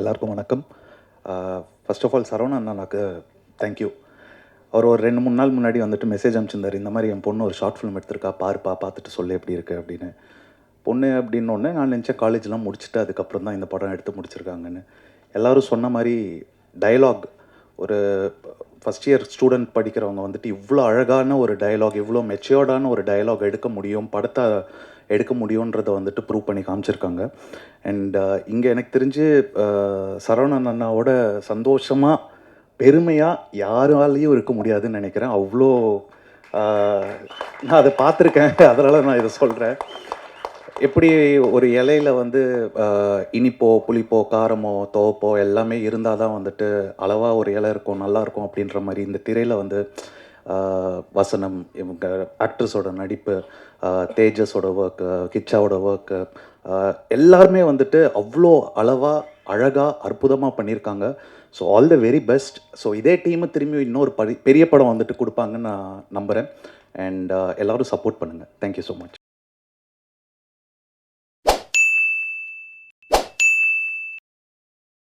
எல்லாருக்கும் வணக்கம். First of all Saravanan அண்ணாக்கு தேங்க்யூ. அவர் ஒரு 2-3 நாள் முன்னாடி வந்துட்டு மெசேஜ் அனுப்பிச்சிருந்தாரு. இந்த மாதிரி என் பொண்ணு ஒரு ஷார்ட் ஃபிலிம் எடுத்திருக்கா, பாருப்பா, பார்த்துட்டு சொல்லு எப்படி இருக்குது அப்படின்னு. பொண்ணு அப்படின்னோடனே நான் நினச்சேன் காலேஜ்லாம் முடிச்சுட்டு அதுக்கப்புறம் தான் இந்த படம் எடுத்து முடிச்சிருக்காங்கன்னு. எல்லோரும் சொன்ன மாதிரி டயலாக், ஒரு ஃபஸ்ட் இயர் ஸ்டூடெண்ட் படிக்கிறவங்க வந்துட்டு இவ்வளோ அழகான ஒரு டயலாக், இவ்வளோ மெச்சோர்டான ஒரு டயலாக் எடுக்க முடியும், படத்தை எடுக்க முடியுன்றதை வந்துட்டு ப்ரூவ் பண்ணி காமிச்சிருக்காங்க. அண்ட் இங்கே எனக்கு தெரிஞ்சு சரவணன் அண்ணாவோட சந்தோஷமாக பெருமையாக யாராலையும் இருக்க முடியாதுன்னு நினைக்கிறேன். அவ்வளோ நான் அதை பார்த்துருக்கேன், அதனால் நான் இதை சொல்கிறேன். எப்படி ஒரு இலையில வந்து இனிப்போ, புளிப்போ, காரமோ, துவப்போ எல்லாமே இருந்தால் தான் வந்துட்டு அளவாக ஒரு இலை இருக்கும், நல்லாயிருக்கும் அப்படின்ற மாதிரி இந்த திரையில் வந்து வசனம், இவங்க ஆக்ட்ரஸோட நடிப்பு, தேஜஸோட ஒர்க்கு, கிச்சாவோட ஒர்க்கு, எல்லாருமே வந்துட்டு அவ்வளோ அளவாக அழகாக அற்புதமாக பண்ணியிருக்காங்க. So all the very best. So இதே டீமு திரும்பியும் இன்னொரு பெரிய படம் வந்துட்டு கொடுப்பாங்கன்னு நான் நம்புகிறேன். அண்ட் எல்லோரும் சப்போர்ட் பண்ணுங்கள். Thank you so much.